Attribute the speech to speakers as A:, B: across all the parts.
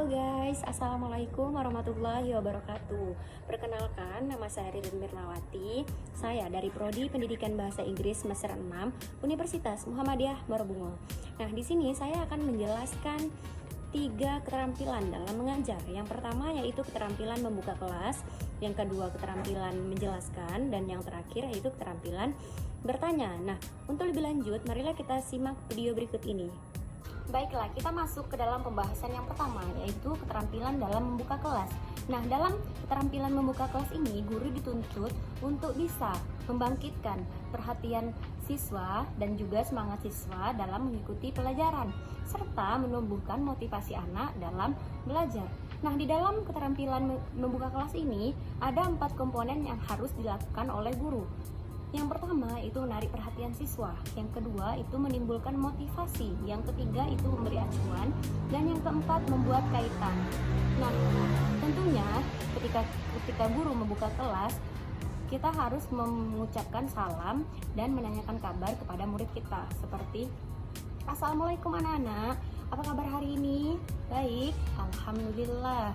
A: Halo guys, Assalamualaikum warahmatullahi wabarakatuh. Perkenalkan, nama saya Ririn Mirnawati. Saya dari Prodi Pendidikan Bahasa Inggris Semester 6 Universitas Muhammadiyah Marobungo. Nah, di sini saya akan menjelaskan 3 keterampilan dalam mengajar. Yang pertama yaitu keterampilan membuka kelas, yang kedua keterampilan menjelaskan, dan yang terakhir yaitu keterampilan bertanya. Nah, untuk lebih lanjut, marilah kita simak video berikut ini. Baiklah, kita masuk ke dalam pembahasan yang pertama, yaitu keterampilan dalam membuka kelas. Nah, dalam keterampilan membuka kelas ini, guru dituntut untuk bisa membangkitkan perhatian siswa dan juga semangat siswa dalam mengikuti pelajaran, serta menumbuhkan motivasi anak dalam belajar. Nah, di dalam keterampilan membuka kelas ini, ada 4 komponen yang harus dilakukan oleh guru. Yang pertama itu menarik perhatian siswa, yang kedua itu menimbulkan motivasi, yang ketiga itu memberi acuan, dan yang keempat membuat kaitan. Nah, tentunya ketika guru membuka kelas, kita harus mengucapkan salam dan menanyakan kabar kepada murid kita, seperti Assalamualaikum anak-anak, apa kabar hari ini? Baik, Alhamdulillah.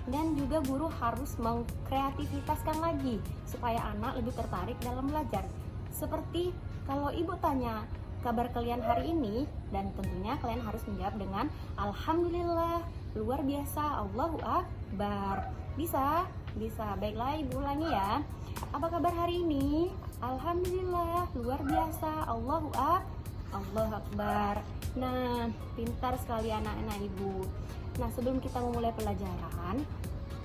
A: Dan juga guru harus mengkreativitaskan lagi supaya anak lebih tertarik dalam belajar. Seperti kalau ibu tanya kabar kalian hari ini, dan tentunya kalian harus menjawab dengan Alhamdulillah, luar biasa, Allahu Akbar. Bisa? Baiklah, ibu ulangi ya. Apa kabar hari ini? Alhamdulillah, luar biasa, Allahu Akbar. Nah, pintar sekali anak-anak ibu. Nah, sebelum kita memulai pelajaran,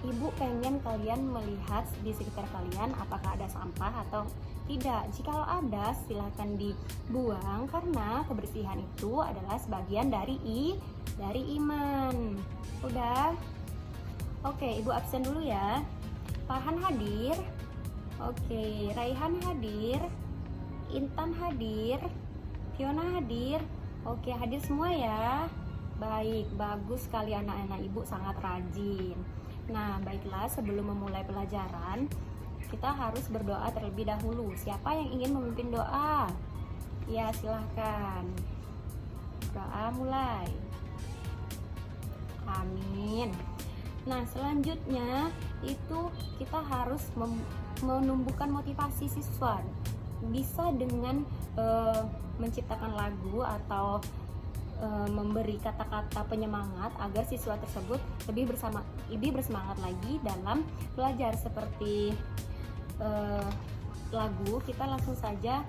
A: ibu pengen kalian melihat di sekitar kalian apakah ada sampah atau tidak. Jika ada, silahkan dibuang karena kebersihan itu adalah sebagian dari iman. Udah? Oke, ibu absen dulu ya. Farhan hadir. Oke, Raihan hadir. Intan hadir. Fiona hadir. Oke, hadir semua ya. Baik, bagus sekali anak-anak ibu, sangat rajin. Nah, baiklah, sebelum memulai pelajaran, kita harus berdoa terlebih dahulu. Siapa yang ingin memimpin doa? Ya, silahkan. Doa mulai. Amin. Nah, selanjutnya itu kita harus menumbuhkan motivasi siswa. Bisa dengan menciptakan lagu atau memberi kata-kata penyemangat agar siswa tersebut lebih bersemangat lagi dalam belajar. Seperti lagu, kita langsung saja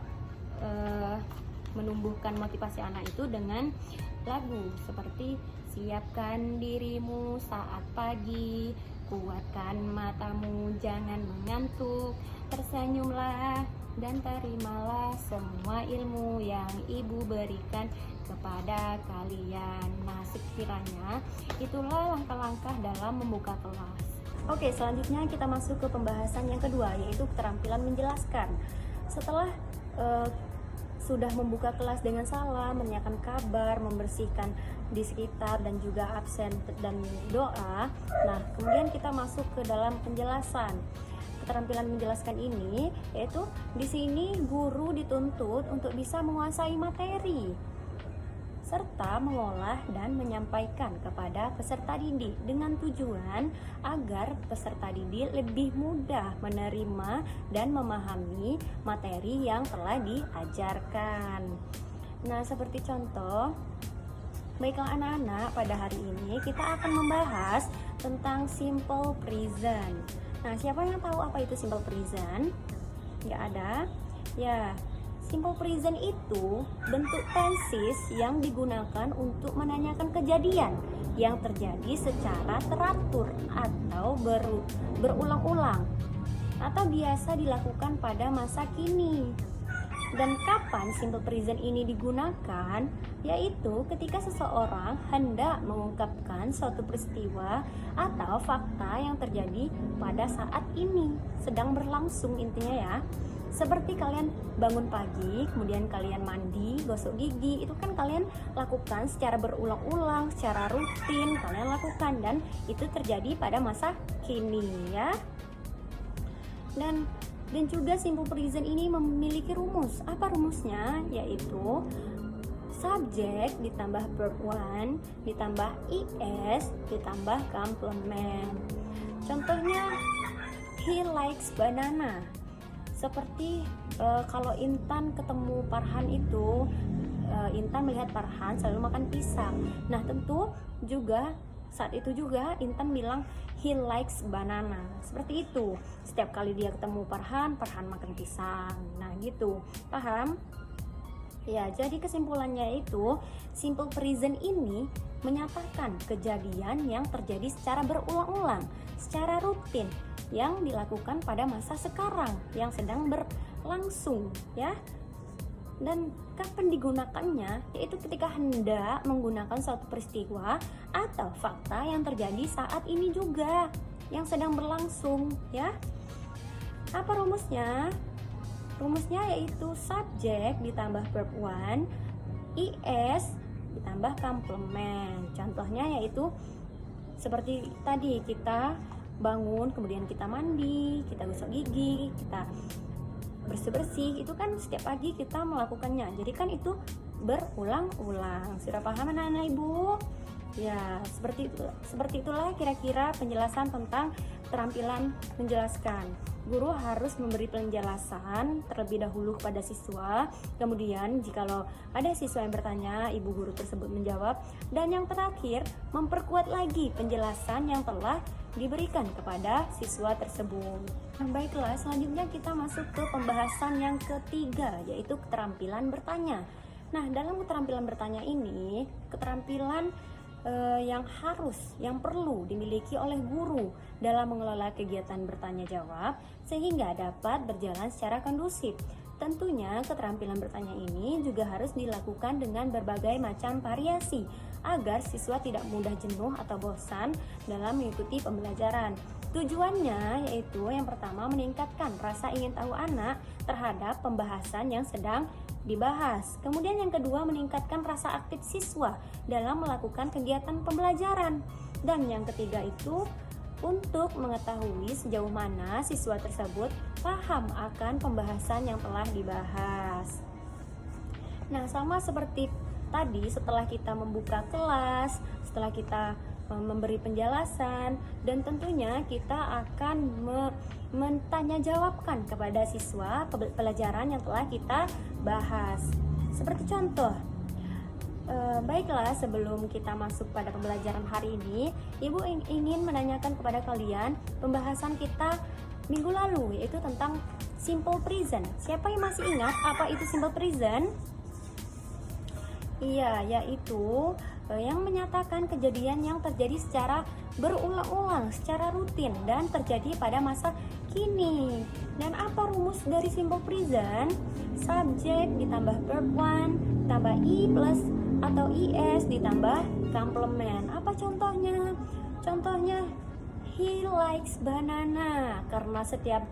A: menumbuhkan motivasi anak itu dengan lagu seperti siapkan dirimu saat pagi, kuatkan matamu jangan mengantuk, tersenyumlah dan terimalah semua ilmu yang ibu berikan kepada kalian. Nah, sekiranya itulah langkah-langkah dalam membuka kelas. Oke, selanjutnya kita masuk ke pembahasan yang kedua, yaitu keterampilan menjelaskan. Setelah sudah membuka kelas dengan salam, menanyakan kabar, membersihkan di sekitar dan juga absen dan doa. Nah, kemudian kita masuk ke dalam penjelasan. Keterampilan menjelaskan ini yaitu di sini guru dituntut untuk bisa menguasai materi serta mengolah dan menyampaikan kepada peserta didik dengan tujuan agar peserta didik lebih mudah menerima dan memahami materi yang telah diajarkan. Nah, seperti contoh, baiklah anak-anak, pada hari ini kita akan membahas tentang simple present. Nah, siapa yang tahu apa itu simple present? Nggak ada? Ya, simple present itu bentuk tenses yang digunakan untuk menanyakan kejadian yang terjadi secara teratur atau berulang-ulang atau biasa dilakukan pada masa kini. Dan kapan simple present ini digunakan? Yaitu ketika seseorang hendak mengungkapkan suatu peristiwa atau fakta yang terjadi pada saat ini, sedang berlangsung intinya ya. Seperti kalian bangun pagi, kemudian kalian mandi, gosok gigi, itu kan kalian lakukan secara berulang-ulang, secara rutin kalian lakukan, dan itu terjadi pada masa kini ya. Dan juga simple present ini memiliki rumus. Apa rumusnya? Yaitu subjek ditambah verb one ditambah is ditambah complement. Contohnya, he likes banana. Seperti kalau Intan ketemu Farhan itu, Intan melihat Farhan selalu makan pisang. Nah, tentu juga saat itu juga Intan bilang he likes banana. Seperti itu. Setiap kali dia ketemu Farhan, Farhan makan pisang. Nah, gitu. Paham? Ya, jadi kesimpulannya itu simple present ini menyatakan kejadian yang terjadi secara berulang-ulang, secara rutin yang dilakukan pada masa sekarang yang sedang berlangsung, ya. Dan kapan digunakannya, yaitu ketika hendak menggunakan suatu peristiwa atau fakta yang terjadi saat ini juga yang sedang berlangsung, ya. Apa rumusnya? Rumusnya yaitu subjek ditambah verb one, is ditambah complement. Contohnya yaitu seperti tadi, kita bangun, kemudian kita mandi, kita gosok gigi, kita bersih-bersih. Itu kan setiap pagi kita melakukannya. Jadi kan itu berulang-ulang. Sudah paham anak-anak Ibu? Ya, seperti itulah kira-kira penjelasan tentang keterampilan menjelaskan. Guru harus memberi penjelasan terlebih dahulu kepada siswa. Kemudian jikalau ada siswa yang bertanya, ibu guru tersebut menjawab. Dan yang terakhir, memperkuat lagi penjelasan yang telah diberikan kepada siswa tersebut. Nah, baiklah, selanjutnya kita masuk ke pembahasan yang ketiga, yaitu keterampilan bertanya. Nah, dalam keterampilan bertanya ini, keterampilan yang perlu dimiliki oleh guru dalam mengelola kegiatan bertanya jawab sehingga dapat berjalan secara kondusif. Tentunya keterampilan bertanya ini juga harus dilakukan dengan berbagai macam variasi agar siswa tidak mudah jenuh atau bosan dalam mengikuti pembelajaran. Tujuannya yaitu yang pertama, meningkatkan rasa ingin tahu anak terhadap pembahasan yang sedang dibahas. Kemudian yang kedua, meningkatkan rasa aktif siswa dalam melakukan kegiatan pembelajaran. Dan yang ketiga itu untuk mengetahui sejauh mana siswa tersebut paham akan pembahasan yang telah dibahas. Nah, sama seperti tadi, setelah kita membuka kelas, setelah kita memberi penjelasan, dan tentunya kita akan mentanya jawabkan kepada siswa pelajaran yang telah kita bahas. Seperti contoh, baiklah, sebelum kita masuk pada pembelajaran hari ini, Ibu ingin menanyakan kepada kalian pembahasan kita minggu lalu, yaitu tentang simple present. Siapa yang masih ingat apa itu simple present? Iya, yaitu yang menyatakan kejadian yang terjadi secara berulang-ulang, secara rutin dan terjadi pada masa kini. Dan apa rumus dari simple present? Subjek ditambah verb one ditambah i plus atau is ditambah complement. Apa contohnya? Contohnya, he likes banana, karena setiap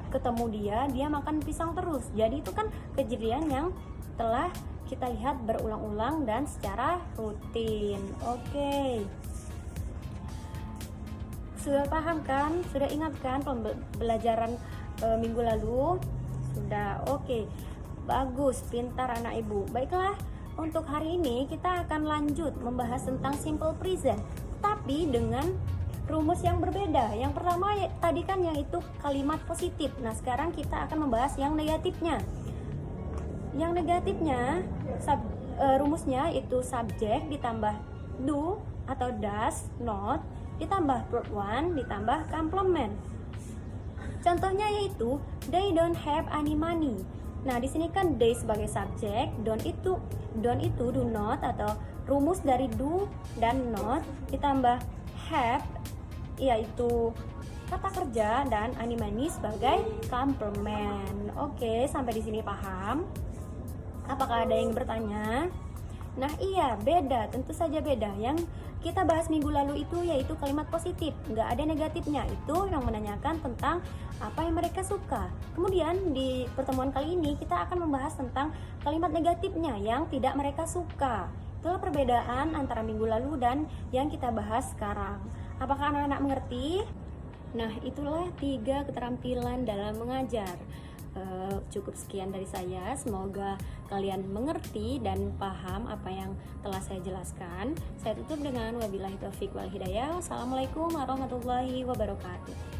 A: ketemu dia makan pisang terus. Jadi itu kan kejadian yang telah kita lihat berulang-ulang dan secara rutin. Oke. Sudah paham kan? Sudah ingat kan pembelajaran minggu lalu? Sudah. Oke. Bagus, pintar anak Ibu. Baiklah, untuk hari ini kita akan lanjut membahas tentang simple present, tapi dengan rumus yang berbeda. Yang pertama tadi kan yaitu kalimat positif. Nah, sekarang kita akan membahas yang negatifnya. Yang negatifnya, rumusnya itu subjek ditambah do atau does not ditambah verb one ditambah complement. Contohnya yaitu they don't have any money. Nah, di sini kan they sebagai subjek, don't itu do not atau rumus dari do dan not ditambah have yaitu kata kerja dan any money sebagai complement. Oke, sampai di sini paham? Apakah ada yang bertanya? Nah, iya, beda, tentu saja beda. Yang kita bahas minggu lalu itu yaitu kalimat positif, nggak ada negatifnya. Itu yang menanyakan tentang apa yang mereka suka. Kemudian di pertemuan kali ini kita akan membahas tentang kalimat negatifnya yang tidak mereka suka. Itulah perbedaan antara minggu lalu dan yang kita bahas sekarang. Apakah anak-anak mengerti? Nah, itulah 3 keterampilan dalam mengajar. Cukup sekian dari saya, semoga kalian mengerti dan paham apa yang telah saya jelaskan. Saya tutup dengan wabillahi taufiq wal hidayah. Wassalamualaikum warahmatullahi wabarakatuh.